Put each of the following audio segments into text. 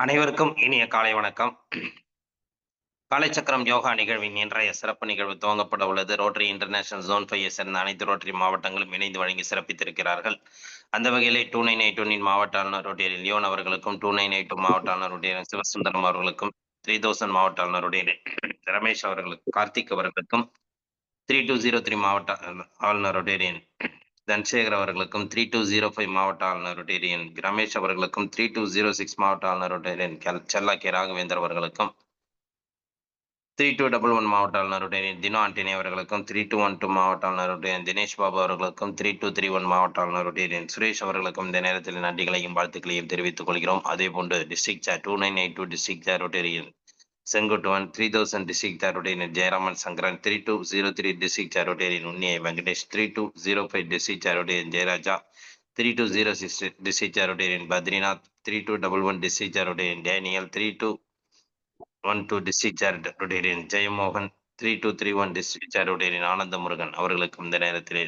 அனைவருக்கும் இனிய காலை வணக்கம். காலைச்சக்கரம் யோகா நிகழ்வின் இன்றைய சிறப்பு நிகழ்வு துவங்கப்பட உள்ளது. ரோட்டரி இன்டர்நேஷனல் ஜோன் 5 சேர்ந்த அனைத்து ரோட்டரி மாவட்டங்களும் இணைந்து வழங்கி சிறப்பித்திருக்கிறார்கள். அந்த வகையிலே 2981 மாவட்ட ஆளுநர் ரோட்டரி லியோன் அவர்களுக்கும், 2982 மாவட்ட ஆளுநர் ரோட்டரி சிவசுந்தரம் அவர்களுக்கும், 3000 மாவட்ட ஆளுநர் ரோட்டரி ரமேஷ் அவர்களுக்கும், கார்த்திக் அவர்களுக்கும், 3203 மாவட்ட ஆளுநர் ரோட்டேரியன் தன்சேகர் அவர்களுக்கும், 3205 மாவட்ட ஆளுநர் ரோட்டேரியன் ரமேஷ் அவர்களுக்கும், 3206 மாவட்ட ஆளுநர் ரோட்டேரியன் செல்லா கே ராகவேந்தர் அவர்களுக்கும், 3211 மாவட்ட ஆளுநர் ரோட்டேரியன் தினோ ஆண்டனி அவர்களுக்கும், 3212 மாவட்ட ஆளுநர் ரோட்டேரியன் தினேஷ் பாபு அவர்களுக்கும், 3231 மாவட்ட ஆளுநர் ரோட்டேரியன் சுரேஷ் அவர்களுக்கும் இந்த நேரத்தில் நன்றிகளையும் வாழ்த்துக்களையும் தெரிவித்துக் கொள்கிறோம். அதேபோன்று டிஸ்ட்ரிக்ட் சேர் 2982 டிஸ்ட்ரிக்ட் சேர் ரோட்டேரியன் செங்குட்டுவன், 3000 டிஸ்ட்ரிக்ட் சேர் ரோட்டேரியன் ஜெயராமன் சங்கரன், 3203 டிஸ்ட்ரிக்ட் சேர் ரோட்டேரியன் உன்னியை வெங்கடேஷ், 3205 டிஸ்ட்ரிக்ட் சேர் ரோட்டேரியன் ஜெயராஜா, 3206 டிஸ்ட்ரிக்ட் சேர் ரோட்டேரியன் பத்ரிநாத், 3211 டிஸ்ட்ரிக்ட் சேர் ரோட்டேரியன் டேனியல், 3212 டிஸ்ட்ரிக்ட் சேர் ரோட்டேரியன் ஜெயமோகன், 3231 டிஸ்ட்ரிக்ட் சேர் ரோட்டேரியன் ஆனந்த முருகன் அவர்களுக்கும் இந்த நேரத்திலே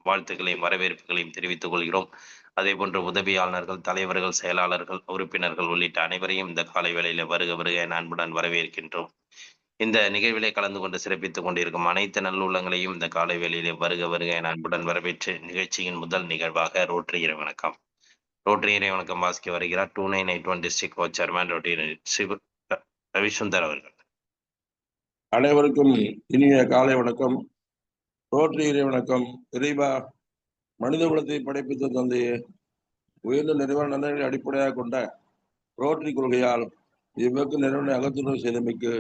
வாழ்த்துக்களையும் வரவேற்புகளையும் தெரிவித்துக் கொள்கிறோம். அதேபோன்று உதவி ஆளுநர்கள், தலைவர்கள், செயலாளர்கள், உறுப்பினர்கள் உள்ளிட்ட அனைவரையும் இந்த காலை வேளையில வருக வருக என அன்புடன் வரவேற்கின்றோம். இந்த நிகழ்விலே கலந்து கொண்டு சிறப்பித்துக் கொண்டிருக்கும் அனைத்து நல்லுள்ளங்களையும் இந்த காலை வேளையிலே வருக வருக என அன்புடன் வரவேற்று நிகழ்ச்சியின் முதல் நிகழ்வாக ரோட்டரி இறை வணக்கம். ரோட்டரி இறை வணக்கம் வாசிக்க வருகிறார் 2981 டிஸ்ட்ரிக்ட் கோ சேர்மன் ரோட்டரி ரவிசுந்தர் அவர்கள். அனைவருக்கும் இனிய காலை வணக்கம். ரோட்டரி இறை வணக்கம். இறைவா, மனித குலத்தை படைப்பித்த தந்தையே, உயர்ந்த நிறைவான நலன்களை அடிப்படையாக கொண்ட ரோட்டரி கொள்கையால் இவ்வக்கு நிறைவனை அகத்துணர்வு செய்தமைக்கு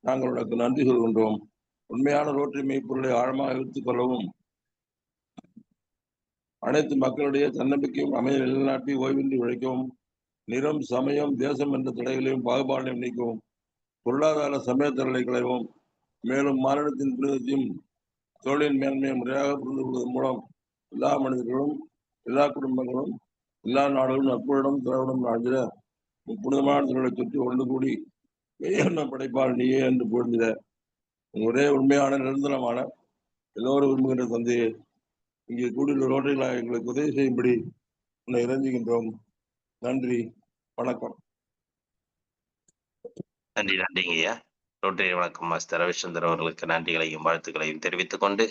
நாங்கள் உனக்கு நன்றி சொல்கின்றோம். உண்மையான ரோட்டரி மெய்ப்பொருளை ஆழமாக எடுத்துக் கொள்ளவும், அனைத்து மக்களுடைய தன்னம்பிக்கையும் அமைதி நிலைநாட்டி ஓய்வின்றி உழைக்கவும், நிறம், சமயம், தேசம் என்ற தடைகளையும் பாகுபாடையும் நீக்கவும், பொருளாதார சமய தடைகளை களையவும், மேலும் மாநிலத்தின் புனிதத்தையும் தொழிலின் மேன்மையை முறையாக புரிந்து கொள்வதன் மூலம் எல்லா மனிதர்களும், எல்லா குடும்பங்களும், எல்லா நாடுகளும் நட்புடன் திராவிடம் வாழ்ந்திட புனிதமான தொழிலை சுற்றி ஒன்று கூடி மெய்யெண்ண படைப்பால் நீயே என்று புரிந்திட ஒரே உண்மையான நிரந்தரமான எல்லோரும் விரும்புகின்ற தந்தையே, இங்கே கூடியுள்ள ரோட்டரிகளாக எங்களுக்கு உதவி செய்யும்படி உன்னை இறங்குகின்றோம். நன்றி, வணக்கம். நன்றி நன்றிங்கய்யா. ரோட்டரி வணக்கம் மாஸ்டர் ரவிச்சந்தர் அவர்களுக்கு நன்றிகளையும் வாழ்த்துக்களையும் தெரிவித்துக் கொண்டு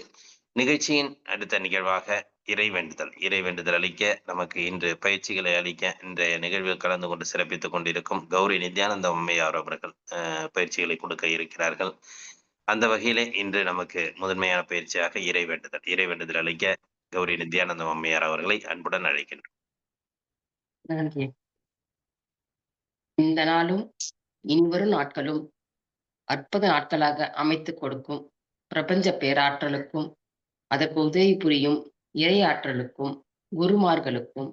நிகழ்ச்சியின் அடுத்த நிகழ்வாக இறைவேண்டுதல் அளிக்க நமக்கு இன்று பயிற்சிகளை அளிக்க இன்றைய நிகழ்வில் கலந்து கொண்டு சிறப்பித்துக் கொண்டிருக்கும் கௌரி நித்யானந்த அம்மையார் அவர்கள் பயிற்சிகளை கொடுக்க இருக்கிறார்கள். அந்த வகையிலே இன்று நமக்கு முதன்மையான பயிற்சியாக இறைவேண்டுதல் அளிக்க கௌரி நித்யானந்தம் அம்மையார் அவர்களை அன்புடன் அழைக்கின்றோம். நன்றி. இந்த நாளும் இனிவரும் நாட்களும் அற்புத நாட்களாக அமைத்துக் கொடுக்கும் பிரபஞ்ச பேராற்றலுக்கும், அதற்கு உதவி புரியும் இறை ஆற்றலுக்கும், குருமார்களுக்கும்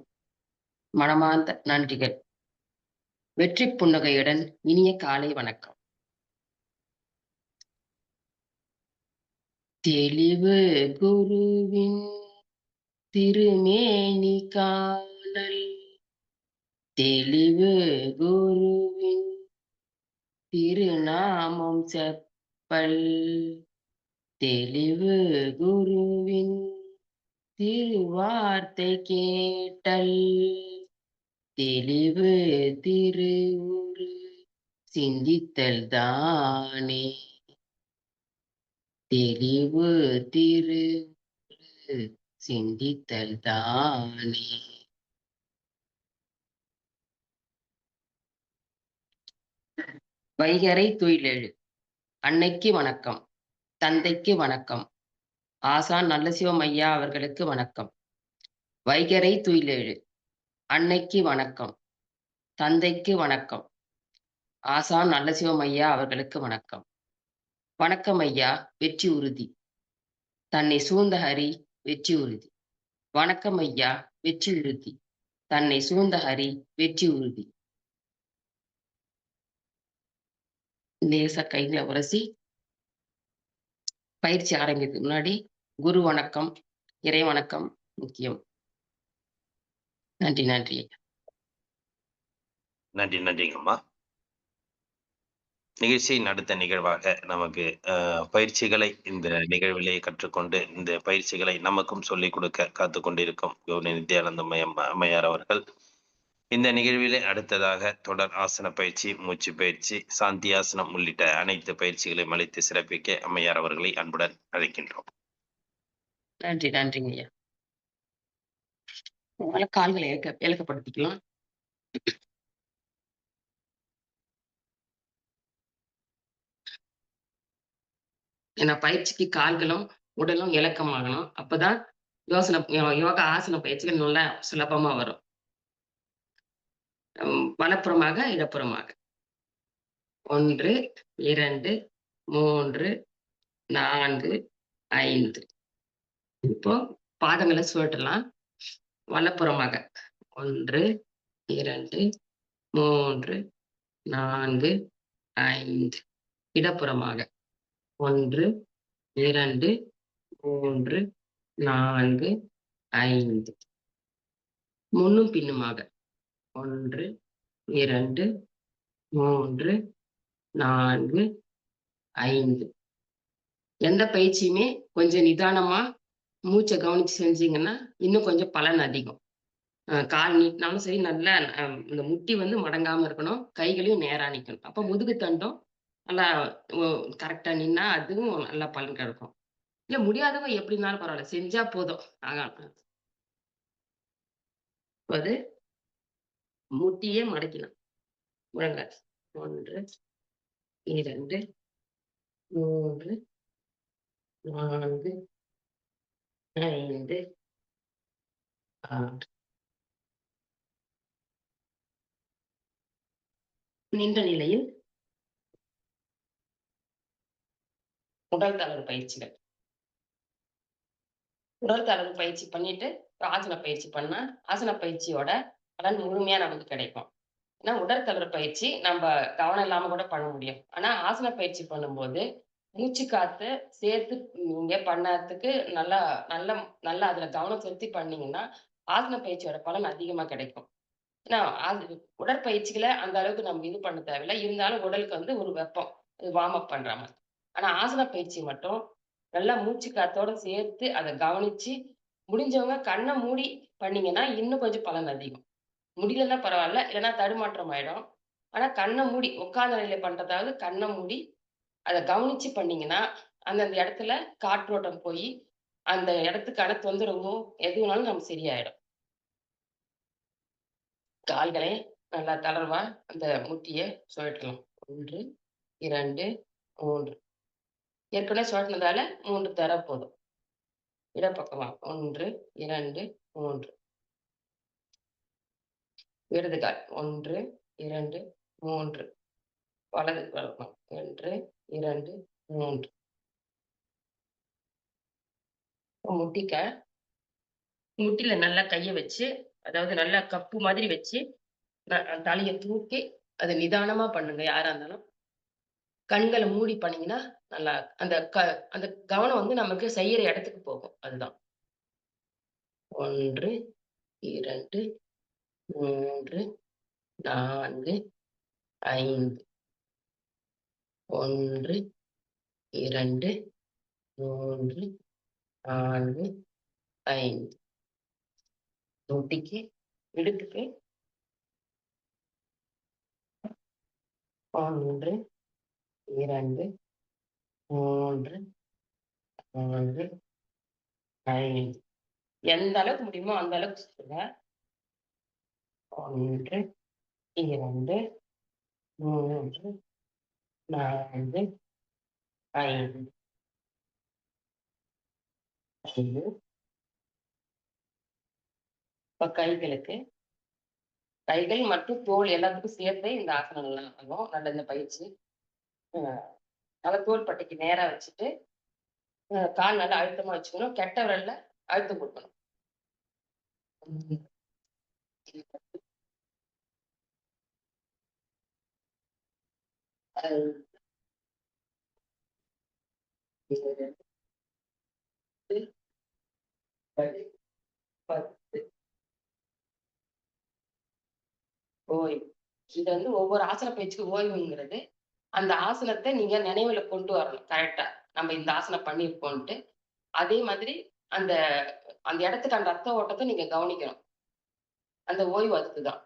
மனமார்ந்த நன்றிகள். வெற்றி புன்னகையுடன் இனிய காலை வணக்கம். தெளிவு குருவின் திருமேனி காணல், தெளிவு குருவின் திருநாமம் செப்பல், தெளிவு குருவின் திருவார்த்தை கேட்டல், தெளிவு திருவுரு சிந்தித்தல் தானே, தெளிவு திருவுரு சிந்தித்தல் தானே. வைகறை துயிலெழு. அன்னைக்கு வணக்கம், தந்தைக்கு வணக்கம், ஆசான் நல்லசிவம் ஐயா அவர்களுக்கு வணக்கம். வைகறை துயிலெழு. அன்னைக்கு வணக்கம், தந்தைக்கு வணக்கம், ஆசான் நல்லசிவம் ஐயா அவர்களுக்கு வணக்கம். வணக்கம் ஐயா, வெற்றி உறுதி. தன்னை சூழ்ந்த ஹரி வெற்றி உறுதி. வணக்கம் ஐயா, வெற்றி உறுதி. தன்னை சூழ்ந்த ஹரி வெற்றி உறுதி. லேசா கைகளை உரசி பயிற்சி ஆரம்பிக்கிறதுக்கு முன்னாடி குரு வணக்கம், இறை வணக்கம் முக்கியம். நன்றி நன்றி நன்றிங்கம்மா. நிகழ்ச்சியின் அடுத்த நிகழ்வாக நமக்கு பயிற்சிகளை இந்த நிகழ்விலே கற்றுக்கொண்டு இந்த பயிற்சிகளை நமக்கும் சொல்லிக் கொடுக்க காத்து கொண்டிருக்கும் கௌரி நித்யானந்த அம்மையார் அவர்கள் இந்த நிகழ்விலே அடுத்ததாக தொடர் ஆசன பயிற்சி, மூச்சு பயிற்சி, சாந்தி ஆசனம் உள்ளிட்ட அனைத்து பயிற்சிகளையும் அளித்து சிறப்பிக்க அம்மையார் அவர்களை அன்புடன் அழைக்கின்றோம். நன்றி, நன்றிங்க ஐயா. அதனால கால்களை இலக்கப்படுத்திக்கலாம். ஏன்னா பயிற்சிக்கு கால்களும் உடலும் இலக்கமாகணும். அப்பதான் யோகா ஆசன பயிற்சிகள் நல்லா சுலபமா வரும். வலப்புறமாக, இடப்புறமாக. 1, 2, 3, 4, 5. இப்போ பாதங்களை சுழட்டலாம். வலப்புறமாக 1, 2, 3, 4, 5. இடப்புறமாக 1, 2, 3, 4, 5. முன்னும் பின்னுமாக 1, 2, 3, 4, 5. எந்த பயிற்சியுமே கொஞ்சம் நிதானமா மூச்சை கவனிச்சு செஞ்சீங்கன்னா இன்னும் கொஞ்சம் பலன் அதிகம். கால் நீட்டினாலும் சரி, நல்லா இந்த முட்டி வந்து மடங்காம இருக்கணும், கைகளையும் நேரா நிக்கணும். அப்ப முதுகு தண்டும் நல்லா கரெக்டா நின்னா அதுவும் நல்லா பலன் கிடைக்கும். இல்ல முடியாதவங்க எப்படினாலும் பரவாயில்ல, செஞ்சா போதும். அது முட்டியே மடக்கினான் முழங்கால். 1, 2, 3, 4, 5, 6. நின்ற நிலையில் உடல் தளர்வு பயிற்சிகள். உடல் தளர்வு பயிற்சி பண்ணிட்டு ஆசன பயிற்சி பண்ணா ஆசன பயிற்சியோட பலன் முழுமையா நமக்கு கிடைக்கும். ஏன்னா உடல் தளர்வு பயிற்சி நம்ம கவனம் இல்லாம கூட பண்ண முடியும். ஆனா ஆசன பயிற்சி பண்ணும்போது மூச்சு காத்து சேர்த்து நீங்க பண்ணதுக்கு நல்லா நல்ல நல்லா அதுல கவனம் செலுத்தி பண்ணீங்கன்னா ஆசன பயிற்சியோட பலன் அதிகமா கிடைக்கும். ஏன்னா உடற்பயிற்சிகளை அந்த அளவுக்கு நம்ம இது பண்ண தேவையில்லை. இருந்தாலும் உடலுக்கு வந்து ஒரு வெப்பம் வார்ம் அப் பண்ற மாதிரி. ஆனா ஆசன பயிற்சி மட்டும் நல்லா மூச்சு காத்தோட சேர்த்து அதை கவனிச்சு முடிஞ்சவங்க கண்ணை மூடி பண்ணீங்கன்னா இன்னும் கொஞ்சம் பலன் அதிகம். முடியலன்னா பரவாயில்ல, இல்லைன்னா தடுமாற்றம் ஆயிடும். ஆனா கண்ணை மூடி உட்கார்ந்த நிலையில பண்றதாவது கண்ணை மூடி அதை கவனிச்சு பண்ணீங்கன்னா அந்தந்த இடத்துல காற்றோட்டம் போய் அந்த இடத்துக்கான தொந்தரவோ எதுனாலும் நம்ம சரியாயிடும். கால்களை நல்லா தளர்வா அந்த முட்டிய சுழற்றலாம். 1, 2, 3. ஏற்கனவே சுழற்றினதால 3 தடவை போதும். இடப்பக்கமா 1, 2, 3. இடது கால் 1, 2, 3. வலது பக்கம் 1, 2, 3. முட்டில நல்லா கைய வச்சு, அதாவது நல்லா கப்பு மாதிரி வச்சு தலைய தூக்கி அதை நிதானமா பண்ணுங்க யாரா இருந்தாலும். கண்களை மூடி பண்ணீங்கன்னா நல்லா அந்த அந்த கவனம் வந்து நமக்கு செய்யற இடத்துக்கு போகும். அதுதான். 1, 2, 3, 4, 5. 1, 2, 3, 4, 5. முட்டிக்கு இடுப்புக்கு 1, 2, 3, 4, 5. எந்த அளவுக்கு முடியுமோ அந்த அளவுக்கு சுத்துங்க. 1, 2, 3, 4, 5. இப்ப கைகள் மற்றும் தோல் எல்லாத்துக்கும் சேர்த்து இந்த ஆசனங்கள்லாம் ஆகும். நல்ல இந்த பயிற்சி. நல்லா தோள் பட்டைக்கு நேரா வச்சுட்டு கால் நல்லா அழுத்தமா வச்சுக்கணும். கெட்ட விரல்ல அழுத்தம் கொடுக்கணும். 10. ஓய்வு. இது வந்து ஒவ்வொரு ஆசன பயிற்சிக்கு ஓய்வுங்கிறது, அந்த ஆசனத்தை நீங்க நினைவுல கொண்டு வரணும் கரெக்டா. நம்ம இந்த ஆசனம் பண்ணியிருக்கோம்ன்ட்டு. அதே மாதிரி அந்த அந்த இடத்துக்கு அந்த ரத்த ஓட்டத்தை நீங்க கவனிக்கணும். அந்த ஓய்வு அதுக்குதான்.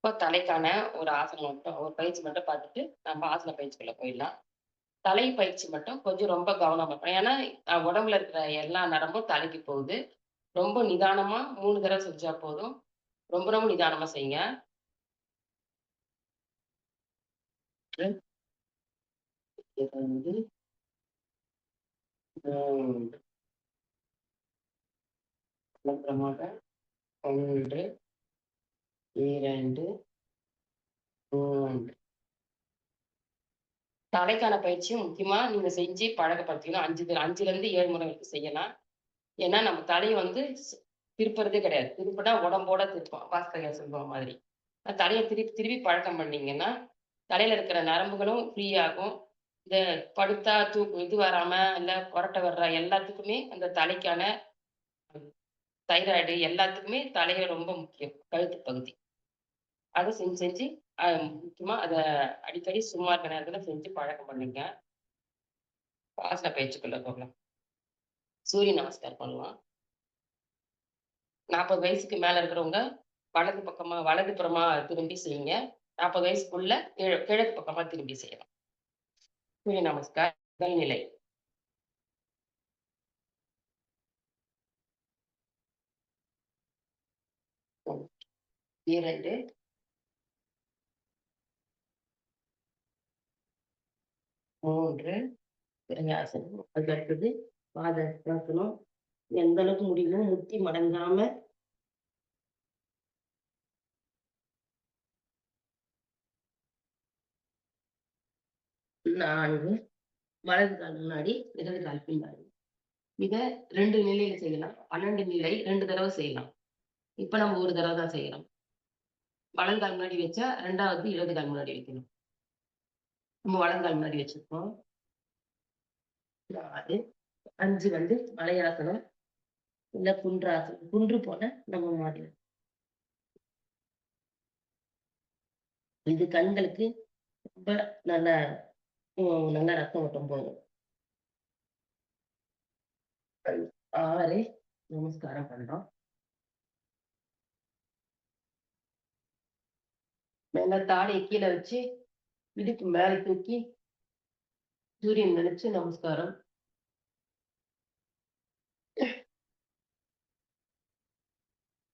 இப்போ தலைக்கான ஒரு ஆசனம் மட்டும் ஒரு பயிற்சி மட்டும் பார்த்துட்டு நம்ம ஆசன பயிற்சிக்குள்ள போயிடலாம். தலை பயிற்சி மட்டும் கொஞ்சம் ரொம்ப கவனமா இருக்கணும். ஏன்னா உடம்புல இருக்கிற எல்லா நரம்பும் தலைக்கு போகுது. ரொம்ப நிதானமா 3 தடவ செஞ்சா போதும். ரொம்ப ரொம்ப நிதானமா செய்யுங்க. ம். இது வந்து 3 அப்புறமாக 1, 2, 3. தலைக்கான பயிற்சியும் முக்கியமா நீங்க செஞ்சு பழக்கப்படுத்திக்கணும். 5லிருந்து 7 முறை வரைக்கும் செய்யலாம். ஏன்னா நம்ம தலைய வந்து திருப்புறதே கிடையாது. திருப்புனா உடம்போட திருப்போம். பாஸ்கர் சொல்லுவ மாதிரி. தலைய திருப்பி திருப்பி பழக்கம் பண்ணீங்கன்னா, தலையில இருக்கிற நரம்புகளும் ஃப்ரீ ஆகும். இந்த படுத்தா இது வராம, இல்ல கொரட்டை வர்ற எல்லாத்துக்குமே அந்த தலைக்கான தைராய்டு எல்லாத்துக்குமே தலைய ரொம்ப முக்கியம். கழுத்து பகுதி. அத செஞ்சு செஞ்சு முக்கியமா அத அடிக்கடி சும்மா இருக்க நேரத்துல செஞ்சு பழக்கம் பண்ணுங்க. ஆசன பயிற்சிக்குள்ள போகலாம். சூரிய நமஸ்கார் பண்ணலாம். 40 வயசுக்கு மேல இருக்கிறவங்க வலது புறமா திரும்பி செய்யுங்க. 40 வயசுக்குள்ள கிழக்கு பக்கமா திரும்பி செய்யலாம். சூரிய நமஸ்கார் முதல் நிலை. 2, 3 விரயாசனம். அதுக்கு அடுத்தது பாதஹஸ்தாசனம். எந்த அளவுக்கு முடியுமோ முட்டி மடங்காம 4 வலது கால் முன்னாடி, இடது கால் பின்னாடி. இத 2 நிலையில செய்யலாம். 12 நிலை 2 தடவ செய்யலாம். இப்ப நம்ம 1 தடவ தான் செய்யறோம். வலது கால் முன்னாடி வச்சா 2வது இடது கால் முன்னாடி வைக்கணும். நம்ம வலது கால் முன்னாடி வச்சிருக்கோம். 4, 5 வந்து மலையாசனம். இல்ல குன்றாசனம். குன்று போல நம்ம மாறலாம். இது கண்களுக்கு ரொம்ப நல்ல நல்ல ரத்த ஓட்டம் போகும். 6 நமஸ்காரம் பண்றோம். மேல தாடைய கீழ வச்சு, இடுப்பு மேல தூக்கி, சூரியன் நினைச்சு நமஸ்காரம்.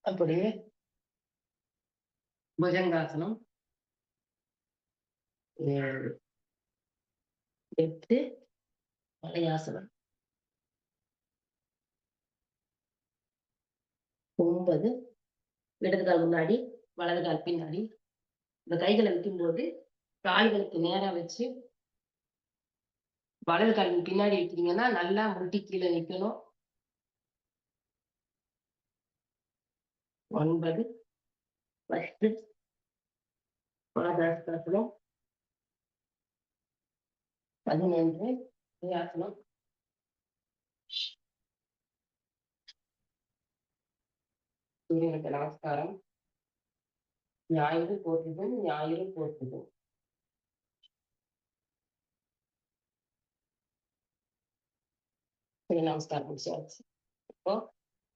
அப்படியே புஜங்காசனம். 7, 8 வளையாசனம். 9 இடது கால் முன்னாடி, வலது கால் பின்னாடி. இந்த கைகள வைக்கும்போது, கால்களுக்கு நேரா வச்சு, வலது கால் பின்னாடி வைக்கிறீங்கன்னா, நல்லா முட்டி கீழ நிக்கணும். 9 ஃபர்ஸ்ட்டு பாதஹஸ்தாசனம். 11 வளையாசனம். சூரியனுக்கு நமஸ்காரம். ஞாயிறு போற்றுதும், ஞாயிறு போற்றுதும். சூரிய நமஸ்காரம் முடிச்சாச்சு. இப்போ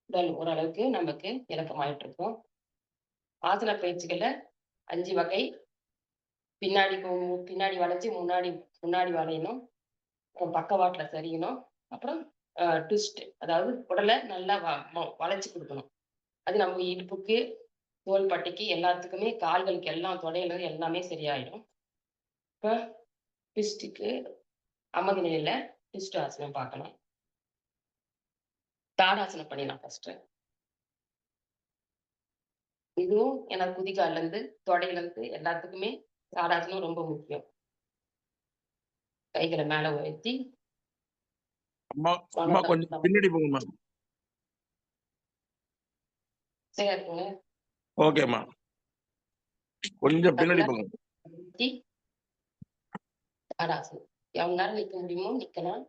உடல் ஓரளவுக்கு நமக்கு இலக்கமாயிட்டு இருக்கும். ஆசன பயிற்சிகள்ல 5 வகை. பின்னாடி வளைஞ்சு முன்னாடி முன்னாடி வளையணும். பக்கவாட்டுல சரியணும். அப்புறம் ட்விஸ்ட் அதாவது உடல நல்லா வளைச்சு குடுக்கணும். அது நம்ம இடுப்புக்கு, தோள்பட்டைக்கு எல்லாத்துக்குமே கால்களுக்கு எல்லாம் தொடையில எல்லாமே சரியாயிடும். இப்ப ட்விஸ்ட்டுக்கு அமர்ந்த நிலையில ட்விஸ்ட் ஆசனம் பார்க்கலாம். தாடாசனம் பண்ணிடலாம் ஃபர்ஸ்ட்டு. இதுவும் எனக்கு குதிகால்ல இருந்து, தொடையில இருந்து எல்லாத்துக்குமே தாடாசனம் ரொம்ப முக்கியம். கைகள மேல உயர்த்தி அம்மா அம்மா கொஞ்சம் பின்னாடி போங்கம்மா. சரியா இருக்குங்க. ஓகேம்மா. கொஞ்சம் பின்னாடி நல்லா போங்க. உயர்த்தி தாடாசனம். எவ்வளவு நேரம் நிக்க முடியுமோ நிக்கலாம்.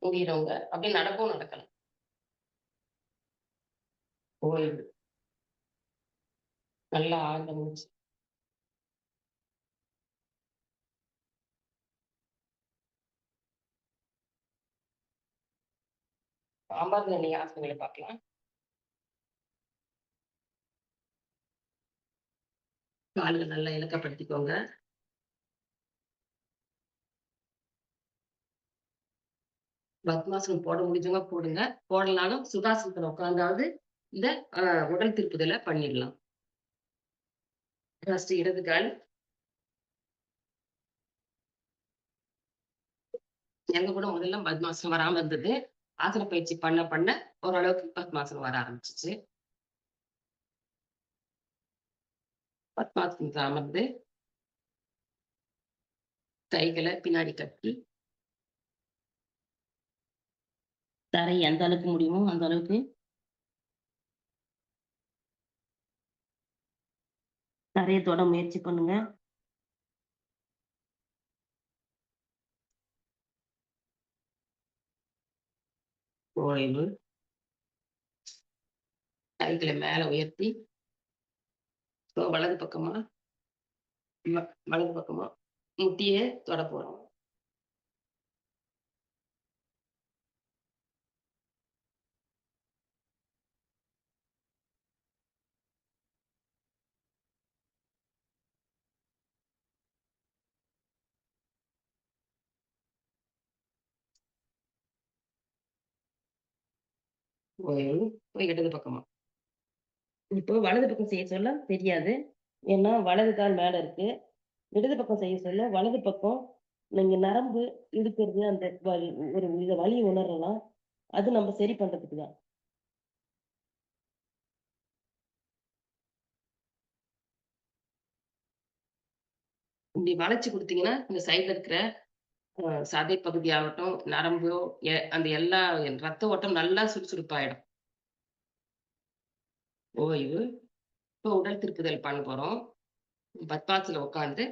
முடியறவங்க அப்படியே நடக்கவும் நடக்கலாம். ஓய்வு. நல்லா ஆழ்ந்த மூச்சு. அமர்ந்த நிலை ஆசனங்களை பார்க்கலாம். கால்கள் நல்லா இலக்கப்படுத்திக்கோங்க. பத்மாசனம் போட முடிஞ்சவங்க போடுங்க. போடலனாலும் சுகாசனத்துல உட்கார்ந்தாவது இந்த உடல் திருப்புதல பண்ணிடலாம். ஃபர்ஸ்ட் இடது கால். எனக்கு கூட முதல்ல பத்மாசனம் வராம இருந்தது. ஆசன பயிற்சி பண்ண பண்ண ஓரளவுக்கு பத்மாசனம் வர ஆரம்பிச்சுச்சு. பத்மாசனத்துல அமர்ந்து கைகள பின்னாடி கட்டி தரை எந்த அளவுக்கு முடியுமோ அந்த அளவுக்கு தரைய தொட முயற்சி பண்ணுங்க. ஓய்வு. கைகள மேல உயர்த்தி வலது பக்கமா வலது பக்கமா முட்டிய தொட போறோம். ஓய்வு. போய் இடது பக்கமா. இப்போ வலது பக்கம் செய்ய சொல்ல தெரியாது. ஏன்னா வலது கால் மேல இருக்கு. இடது பக்கம் செய்ய சொல்ல வலது பக்கம் நீங்க நரம்பு இழுக்கிறது அந்த வலி ஒரு வித வலி உணரலாம். அது நம்ம சரி பண்றதுக்கு தான். இப்படி வளைச்சு குடுத்தீங்கன்னா, இந்த சைடுல இருக்கிற சதை பகுதியாகட்டும், நரம்போ அந்த எல்லா ரத்த ஓட்டம் நல்லா சுறுசுறுப்பாயிடும். ஓய்வு. இப்போ உடல் திருப்புதல் பண்ண போறோம். பத்மாசத்துல உட்கார்ந்து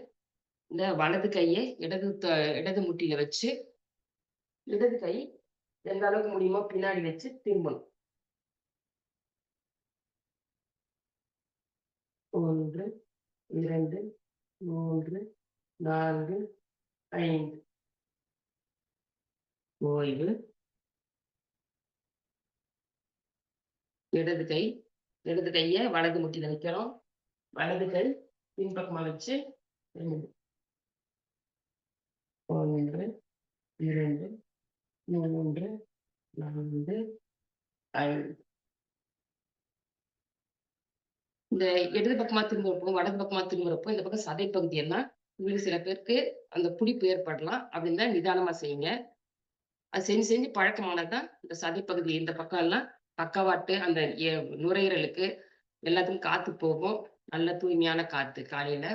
இந்த வலது கைய இடது முட்டியில வச்சு, இடது கை எந்த அளவுக்கு முடியுமோ பின்னாடி வச்சு திரும்பணும். 1, 2, 3, 4, 5. ஓய்வு. இடது கை இடது கைய வலது முட்டியில வைக்கிறோம். வலது கை பின்பக்கமா வச்சு 2, 1, 2, 3, 4, 5. இந்த இடது பக்கமா திரும்புறப்போ, வலது பக்கமா திரும்புறப்போ, இந்த பக்கம் சதை பகுதி எல்லாம் உங்களுக்கு சில பேருக்கு அந்த புடிப்பு ஏற்படலாம். அப்படி இருந்தா நிதானமா செய்யுங்க. அது செஞ்சு செஞ்சு பழக்கமானது தான் இந்த சதை பகுதி இந்த பக்கம் எல்லாம் பக்கவாட்டு அந்த நுரையீரலுக்கு எல்லாத்துக்கும் காத்து போகும். நல்ல தூய்மையான காத்து காலையில.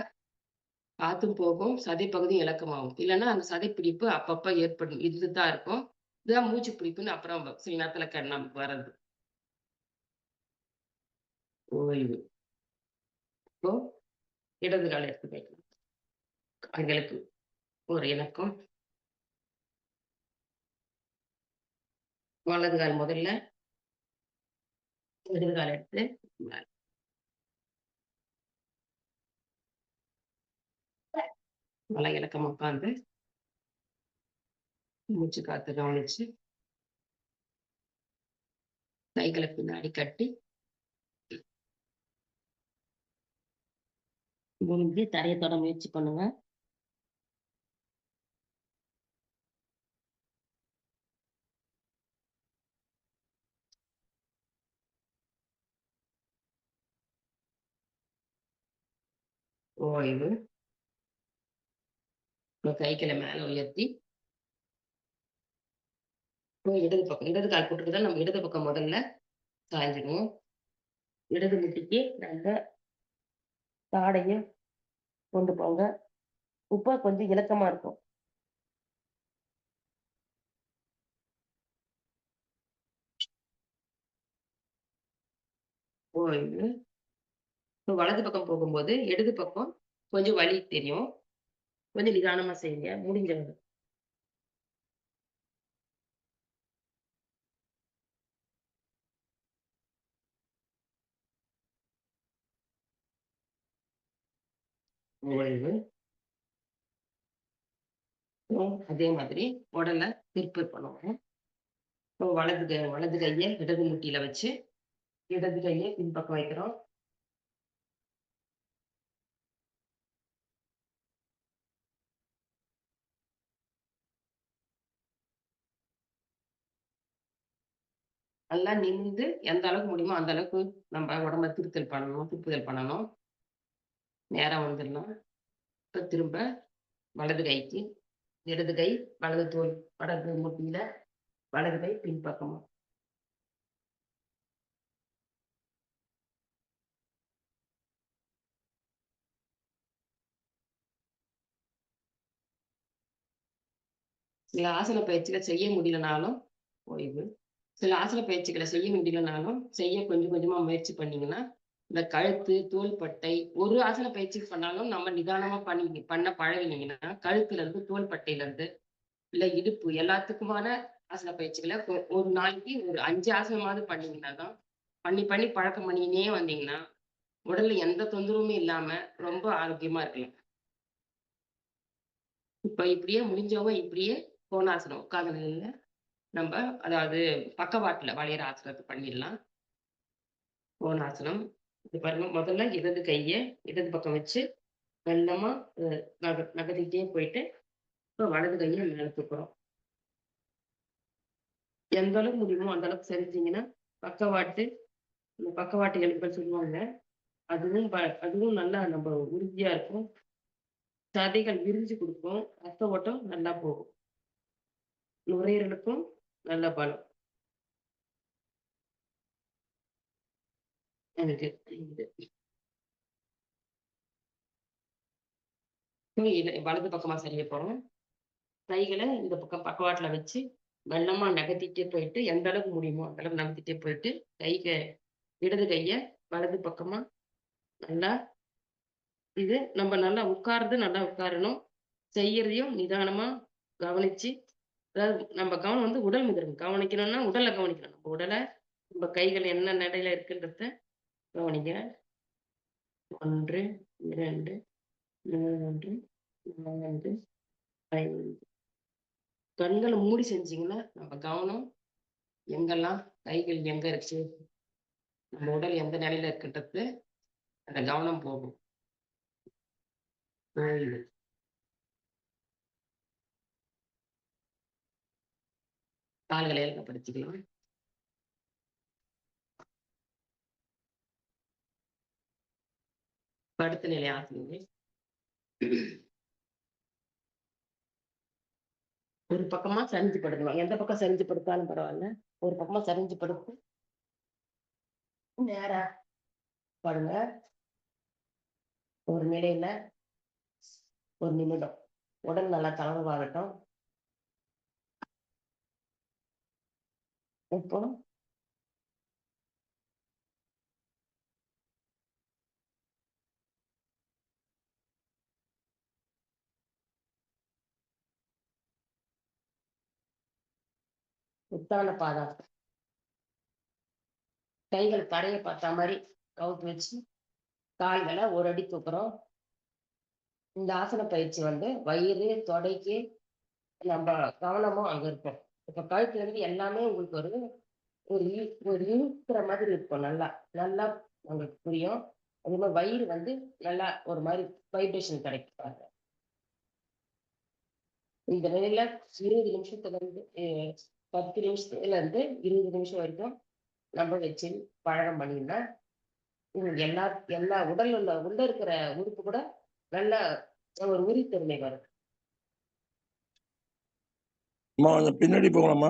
காத்தும் போகும், சதை பகுதியும் இலக்கமாகும். இல்லன்னா அந்த சதை பிடிப்பு அப்பப்ப ஏற்படும். இருந்துட்டு தான் இருக்கும். இதுதான் மூச்சு பிடிப்புன்னு அப்புறம் சில நேரத்துல நமக்கு வர்றது. ஓய்வு. இப்போ இடது கால எடுத்து வைக்கலாம். கால்களுக்கு ஒரு இணக்கம். வலது கால் முதல்ல, இடது கால் எடுத்து மேல. நல்லா இலக்கமா உட்கார்ந்து மூச்சு காத்து கவனிச்சு கைகளை பின்னாடி கட்டி குனிஞ்சு தரையை தொட முயற்சி பண்ணுங்க. ஓய்வு. கைகளை மேல உயர்த்தி இடது பக்கம் இடது கால் போட்டுக்கிட்டா நம்ம இடது பக்கம் முதல்ல சாய்ஞ்சிடுவோம். இடது முட்டிக்கு நல்ல தாடையும் கொண்டு போங்க. இப்ப கொஞ்சம் இலக்கமா இருக்கும். ஓய்வு. இப்ப வலது பக்கம் போகும்போது இடது பக்கம் கொஞ்சம் வலி தெரியும். கொஞ்சம் நிதானமா செய்யுங்க முடிஞ்சவங்க. ஓய்வு. அதே மாதிரி உடலை திருப்பு பண்ணுவோம். வலது கையை இடது முட்டியில வச்சு இடது கையை பின்பக்கம் வைக்கிறோம். நல்லா நிமிர்ந்து எந்த அளவுக்கு முடியுமோ அந்த அளவுக்கு நம்ம உடம்ப திருப்புதல் பண்ணணும். நேரா வந்துடலாம். இப்ப திரும்ப வலது கைக்கு, இடது கை வலது தோள், வலது முட்டியில, வலது கை பின்பக்கமா. சில ஆசன பயிற்சிகள் செய்ய முடியலனாலும் ஓய்வு. சில ஆசன பயிற்சிகளை செய்ய முடியலனாலும் செய்ய கொஞ்சம் கொஞ்சமா முயற்சி பண்ணீங்கன்னா, இந்த கழுத்து, தோள்பட்டை ஒரு ஆசன பயிற்சி பண்ணாலும் நம்ம நிதானமா பண்ண பழகினீங்கன்னா, கழுத்துல இருந்து தோள்பட்டையில இருந்து, இல்ல இடுப்பு எல்லாத்துக்குமான ஆசன பயிற்சிகள ஒரு நாளைக்கு ஒரு 5 ஆசனமாவது பண்ணீங்கன்னா தான், பண்ணி பண்ணி பழக்கம் பண்ணிக்கினே வந்தீங்கன்னா, உடல்ல எந்த தொந்தரவுமே இல்லாம ரொம்ப ஆரோக்கியமா இருக்கலாம். இப்ப இப்படியே முடிஞ்சவங்க இப்படியே கோணாசனம் உட்கார்ந்த நிலையில நம்ப அதாவது பக்கவாட்டுல வளையிற ஆசனத்த பண்ணிடலாம். கோணாசனம். இது பாருங்க முதல்ல இடது பக்கம் வச்சு மெல்லமா நகர்த்திட்டே போயிட்டு, இப்ப வலது கைய மேல தூக்குறோம். எந்த அளவுக்கு முடியுமோ அந்த அளவுக்கு செஞ்சீங்கன்னா, பக்கவாட்டு இந்த பக்கவாட்டு எலும்புகள் சொல்லுவாங்க. அதுவும் நல்லா நம்ம உறுதியா இருக்கும். சதைகள் விரிஞ்சு குடுக்கும். ரத்த ஓட்டம் நல்லா போகும். நுரையீரலுக்கும் நல்ல பலம். எனக்கு இது வலது பக்கமா சரிய போறோம். கைகள இந்த பக்கம் பக்கவாட்டுல வச்சு மெல்லமா நகர்த்திட்டே போயிட்டு, எந்த அளவுக்கு முடியுமோ அந்த அளவுக்கு நகர்த்திட்டே போயிட்டு, கைக இடது கைய வலது பக்கமா நல்லா இது நம்ம நல்லா உட்காரணும். செய்யறதையும் நிதானமா கவனிச்சு, அதாவது நம்ம கவனம் வந்து உடல் மீது இருக்கணும். கவனிக்கணும்னா உடல கவனிக்கணும். நம்ம உடல, நம்ம கைகள் என்ன நிலையில இருக்குன்றத கவனிங்க. 1, 2, 3, 4, 5. கண்கள மூடி செஞ்சீங்கன்னா, நம்ம கவனம் எங்கெல்லாம் கைகள் எங்க இருக்கு, நம்ம உடல் எந்த நிலையில இருக்குன்றது அந்த கவனம் போகும். ஓய்வு. கால்களை இறுக்கப்படுத்திக்கலாம். படுத்த நிலை ஆசனங்கள். ஒரு பக்கமா சரிஞ்சு படுக்கலாம். எந்த பக்கம் சரிஞ்சு படுத்தாலும் பரவாயில்ல. ஒரு பக்கமா சரிஞ்சு படுத்து நேரா படுங்க. ஒரு நிலையில 1 நிமிடம். உடல் நல்லா தளர்வாகட்டும். இப்போ உத்தான பாதாசனம். கைகள் தரைய பார்த்தா மாரி கவுத்து வச்சு, கால்கள ஒரு அடி தூக்குறோம். இந்த ஆசன பயிற்சி வந்து வயிறு, தொடைக்கு நம்ம கவனமும் அங்க இருக்கும். இப்ப கழுத்துல இருந்து எல்லாமே உங்களுக்கு ஒரு இழுக்கிற மாதிரி இருக்கும் நல்லா. நல்லா உங்களுக்கு புரியும். அதே மாரி வயிறு வந்து நல்லா ஒரு மாரி வைப்ரேஷன் கிடைக்கும் பாருங்க. இந்த நிலையில 20 நிமிஷத்துல இருந்து 10 நிமிஷத்துல இருந்து 20 நிமிஷம் வரைக்கும் நம்ம வச்சு பழக்கம் பண்ணீங்கன்னா, எல்லா எல்லா உள்ள இருக்கிற உறுப்பு கூட நல்ல ஒரு உரித்தன்மை வரும். அம்மா கொஞ்சம் பின்னாடி போகலாமா?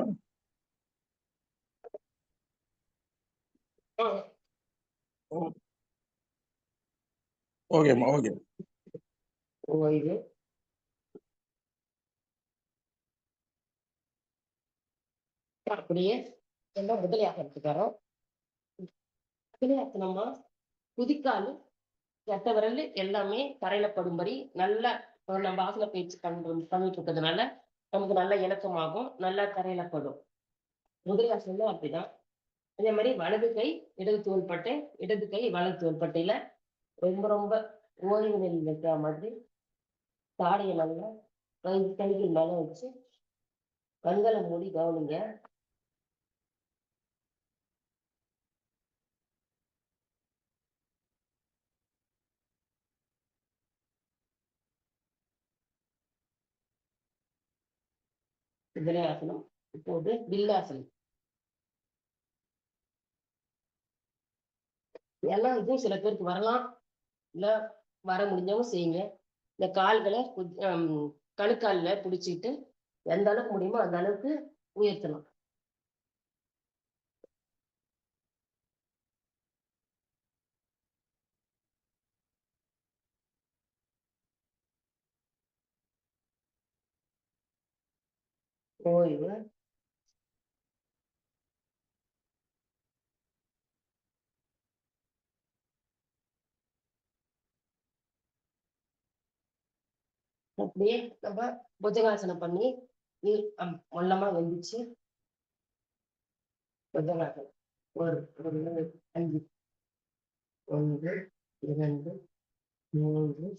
ஓகேம்மா, ஓகே. ஓய்வு. அப்படியே எல்லாம் முதலியாசனத்துக்கு வரோம். முதலியாசனமா குதிக்கால், கட்டை விரல் எல்லாமே தரையில படும்படி நல்லா நம்ம ஆசன பயிற்சி பண்ணிட்டு இருக்கிறதுனால நமக்கு நல்ல இணக்கமாகும். நல்லா தரையில படும். முதலியாசனம் அப்படிதான். அதே மாதிரி வலது கை இடது தோள்பட்டை, இடது கை வலது தோள்பட்டையில ரொம்ப ரொம்ப ஓய்வு நிலையில் இருக்கிற மாதிரி தாடையை நல்லா கைகள் மேல வச்சு கண்களை மூடி கவனிங்க. முதலியாசனம். இப்போது வில்லாசனம். எல்லாம் இதுவும் சில பேருக்கு வரலாம், இல்ல வர முடிஞ்சவங்க செய்யுங்க. இந்த கால்களை கணுக்கால்ல பிடிச்சிட்டு எந்த அளவுக்கு முடியுமோ அந்த அளவுக்கு உயர்த்தணும். ஓய்வு. அப்படியே நம்ம புஜங்காசனம் பண்ணி மொல்லமா வெந்திச்சு புஜங்காசனம். ஒரு 5, 1, 2, 3,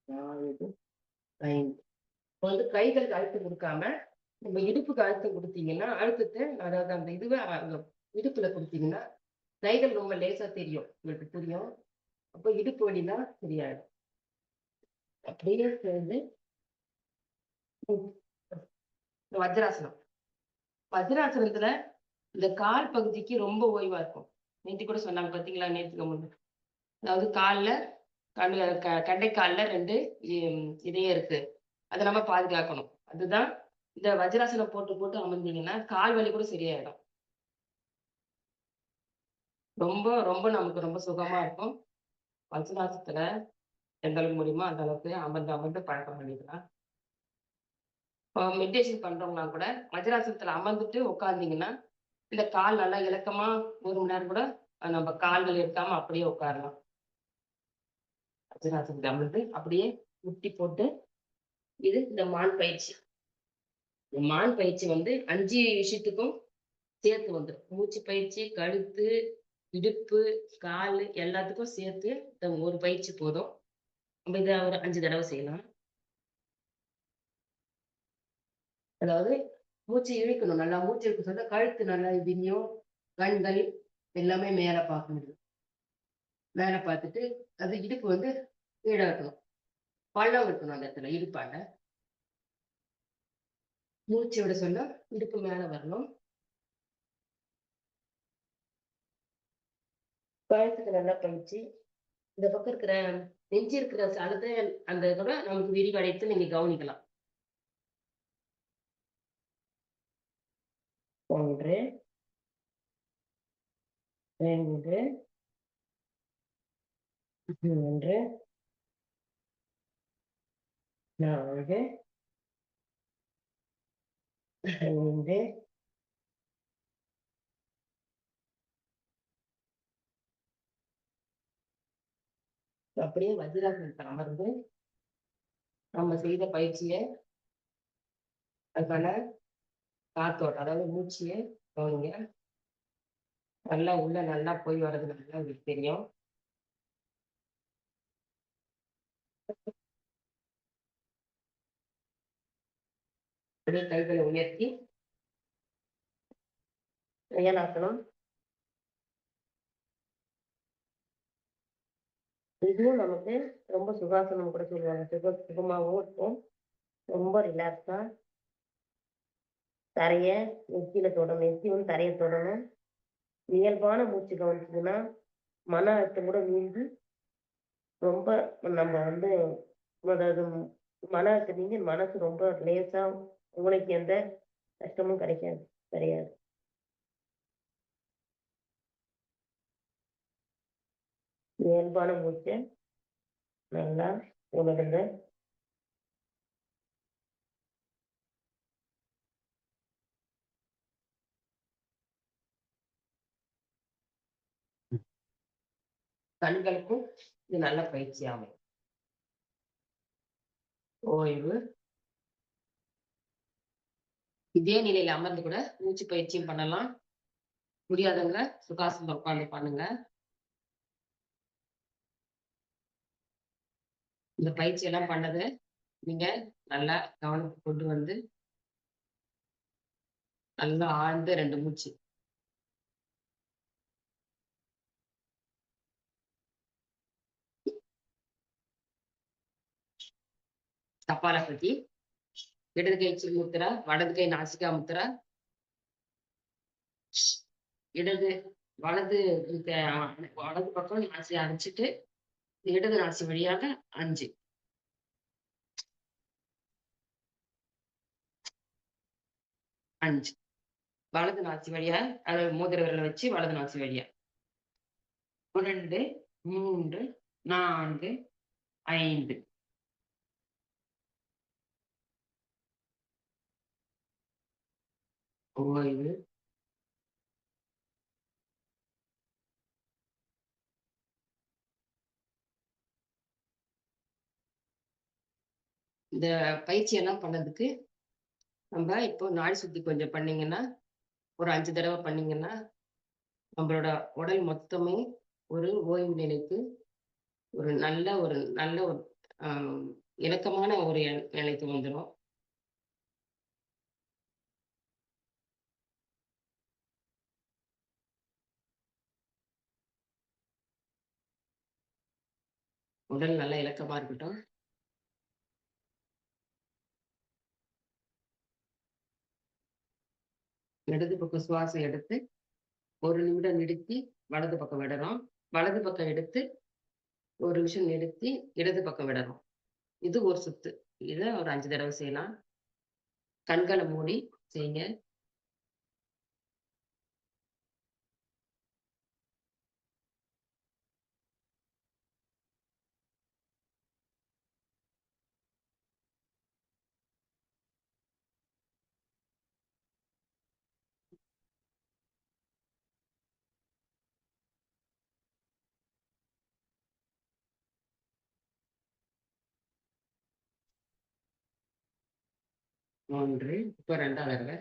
4, 5. இப்போ வந்து கைகளுக்கு அழுத்தம் கொடுக்காம நம்ம இடுப்புக்கு அழுத்தம் கொடுத்தீங்கன்னா அழுத்தத்தை, அதாவது அந்த இதுவே அங்க இடுப்புல கொடுத்தீங்கன்னா கைகள் ரொம்ப லேசா தெரியும், உங்களுக்கு புரியும். அப்போ இடுப்பு வலிலாம் தெரியாது. அப்படியே சேர்ந்து வஜ்ராசனம். வஜ்ராசனத்துல இந்த கால் பகுதிக்கு ரொம்ப ஓய்வா இருக்கும். நேற்று கூட சொன்னாங்க பாத்தீங்களா, நேற்றுக்கு முன்னாடி. அதாவது கால்ல கண்டைக்கால்ல 2 இதயம் இருக்கு, அதை நம்ம பாதுகாக்கணும். அதுதான் இந்த வஜ்ராசனம் போட்டு போட்டு அமர்ந்தீங்கன்னா கால் வலி கூட சரியாயிடும். ரொம்ப ரொம்ப நமக்கு ரொம்ப சுகமா இருக்கும். வஜ்ராசனத்துல எந்த அளவுக்கு முடியுமோ அந்த அளவுக்கு அமர்ந்து அமர்ந்து பழக்கம் பண்ணிக்கலாம். மெடிடேஷன் பண்றவங்கன்னா கூட வஜ்ராசனத்துல அமர்ந்துட்டு உட்கார்ந்தீங்கன்னா இந்த கால் நல்லா இலக்கமா 1 மணி நேரம் கூட நம்ம கால்கள் எடுக்காம அப்படியே உட்காரலாம். வஜ்ராசனத்துல அமர்ந்து அப்படியே முட்டி போட்டு, இது இந்த மான் பயிற்சி. இந்த மான் பயிற்சி வந்து 5 விஷயத்துக்கும் சேர்த்து வந்துடும். மூச்சு பயிற்சி, கழுத்து, இடுப்பு, கால் எல்லாத்துக்கும் சேர்த்து இந்த ஒரு பயிற்சி போதும். நம்ம இதை ஒரு 5 தடவை செய்யலாம். அதாவது மூச்சு இழுக்கணும். நல்லா மூச்சு இழுக்க சொல்ல கழுத்து நல்லா விரியும், கண்கள் எல்லாமே மேல பார்க்க முடியும். மேல பார்த்துட்டு அது இடுப்பு வந்து கீழே இருக்கணும், பள்ளம் இருக்கணும் அந்த இடத்துல இடுப்பால. மூச்சு விட சொல்ல இடுப்பு மேல வரணும். கழுத்துக்கு நல்லா பயிற்சி. இந்த பக்கம் இருக்கிற நெஞ்சு இருக்கிற சலத்தை அந்த கூட நமக்கு விரிவடைத்து நீங்க கவனிக்கலாம். 1, 2, 3, 4, 5, 6. அப்படியே வஜ்ராசனத்தில் அமர்ந்து நம்ம செய்த பயிற்சியை அதுக்கான காத்தோட்டம், அதாவது மூச்சியை கவனிங்க. நல்லா உள்ள நல்லா போய் வர்றது நல்லா உங்களுக்கு தெரியும். அப்படியே கைகளை உயர்த்தி செயலாக்கணும். இதுவும் நமக்கு ரொம்ப சுகாசனம் கூட சொல்லுவாங்க. சுகமாகவும் இருக்கும். ரொம்ப ரிலாக்ஸா தரைய நெத்தியில தொடணும். நெத்தி வந்து தரையை தொடணும். இயல்பான மூச்சு கவனிச்சதுன்னா மன அழுத்தம் கூட நீங்கி ரொம்ப நம்ம வந்து, அதாவது மன அழுத்தம் நீங்கி மனசு ரொம்ப லேசா, உங்களுக்கு எந்த கஷ்டமும் கிடையாது. இயல்பான மூச்சை நல்லா உணருங்க. கண்களுக்கும் இது நல்ல பயிற்சி ஆகும். ஓய்வு. இதே நிலையில அமர்ந்து கூட மூச்சு பயிற்சியும் பண்ணலாம். முடியாதவங்க சுகாசனம் உட்கார்ந்து பண்ணுங்க. இந்த பயிற்சி எல்லாம் பண்ணது நீங்க நல்லா கவனத்துக்கு கொண்டு வந்து நல்லா ஆழ்ந்த 2 மூச்சு. கபாலபதி. இடது கை சின்முத்திரா, வலது கை நாசிகா முத்திரா. இடது வலது வலது பக்கம் நாசி அடைச்சிட்டு இடது நாசி வழியாக 5. 5 வலது நாசி வழியா, அதாவது மோதிர விரல வச்சு வலது நாசி வழியா 2, 3, 4, 5. ஓய்வு. இந்த பயிற்சி எல்லாம் பண்ணதுக்கு நம்ம இப்போ நாடி சுத்தி கொஞ்சம் பண்ணீங்கன்னா, ஒரு 5 தடவ பண்ணீங்கன்னா, நம்மளோட உடல் மொத்தமே ஒரு ஓய்வு நிலைக்கு ஒரு நல்ல ஒரு அ இணக்கமான ஒரு நிலைக்கு வந்துரும். உடல் நல்ல இணக்கமா இருக்கட்டும். இடது பக்கம் சுவாசம் எடுத்து 1 நிமிடம் நிறுத்தி வலது பக்கம் விடணும். வலது பக்கம் எடுத்து 1 நிமிஷம் நிறுத்தி இடது பக்கம் விடணும். இது ஒரு சுத்து. இத ஒரு 5 தடவ செய்யலாம். கண்கள மூடி செய்யுங்க. ஒன்று. இப்ப 2வது தடவ.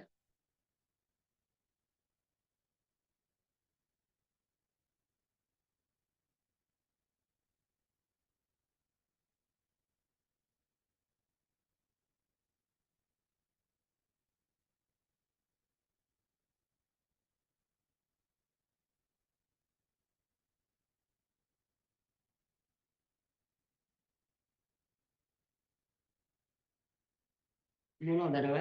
மூணாவது தடவ.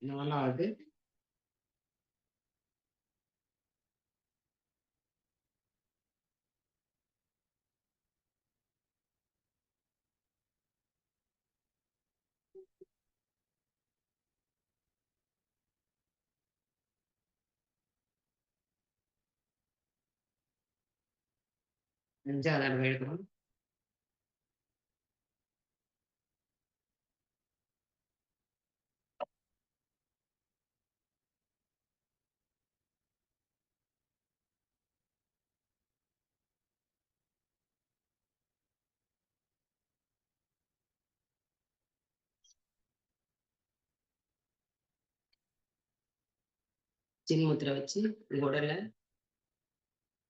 நாலாவது. அஞ்சாவது தடவ எழுதுறோம். சின்முத்திரை வச்சு உங்க உடல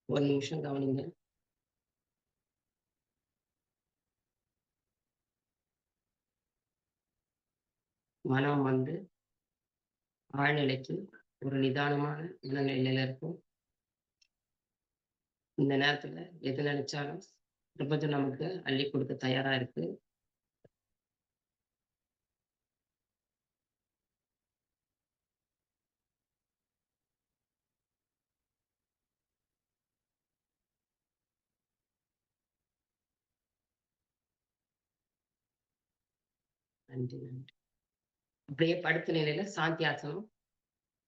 1 நிமிஷம் கவனிங்க. மனம் வந்து ஆழ்நிலைக்கு ஒரு நிதானமான மனநிலையில இருக்கும். இந்த நேரத்துல எது நினைச்சாலும் பிரபஞ்சம் நமக்கு அள்ளி கொடுக்க தயாரா இருக்கு. நன்றி, நன்றி. அப்படியே படுத்த நிலையில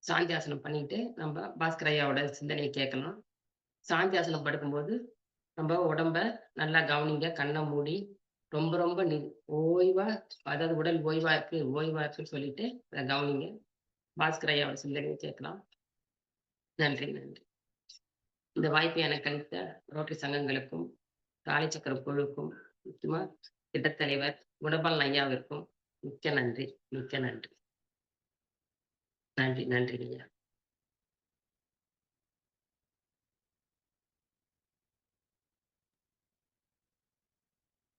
சாந்தியாசனம் பண்ணிட்டு நம்ம பாஸ்கர் ஐயாவோட சிந்தனையை கேட்கலாம். சாந்தியாசனம் படுக்கும்போது நம்ம உடம்ப நல்லா கவனிங்க. கண்ணை மூடி ரொம்ப ரொம்ப ஓய்வா, அதாவது உடல் ஓய்வா இருக்கு ஓய்வா இருக்குன்னு சொல்லிட்டு அதை கவனிங்க. பாஸ்கர் ஐயாவோட சிந்தனையை கேட்கலாம். நன்றி, நன்றி. இந்த வாய்ப்பை எனக்கு அளித்த ரோட்டரி சங்கங்களுக்கும் காலை சக்கர குழுவுக்கும் முக்கியமா திட்டத்தலைவர் குணபாலன் ஐயாவிற்கும் மிக்க நன்றி, மிக்க நன்றி. நன்றி, நன்றி ஐயா.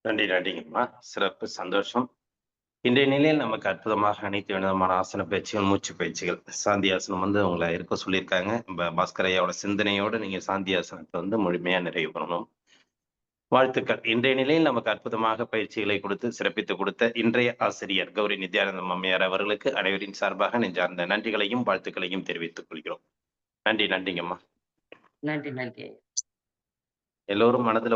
நன்றி, நன்றிங்கம்மா. சிறப்பு, சந்தோஷம். இன்றைய நிலையில் நமக்கு அற்புதமாக அனைத்து விதமான ஆசன பயிற்சிகள், மூச்சு பயிற்சிகள், சாந்தி ஆசனம் உங்களை இருக்க சொல்லியிருக்காங்க. பாஸ்கர் ஐயாவோட சிந்தனையோடு நீங்க சாந்தி ஆசனத்தை முழுமையா நிறைவு பண்ணணும். வாழ்த்துக்கள். இன்றைய நிலையில் நமக்கு அற்புதமாக பயிற்சிகளை கொடுத்து சிறப்பித்து கொடுத்த இன்றைய ஆசிரியர் கௌரி நித்யானந்தம் அம்மையார் அவர்களுக்கு அனைவரின் சார்பாக நெஞ்சார்ந்த நன்றிகளையும் வாழ்த்துக்களையும் தெரிவித்துக் கொள்கிறோம். நன்றிங்கம்மா. நன்றி. எல்லோரும் மனதுல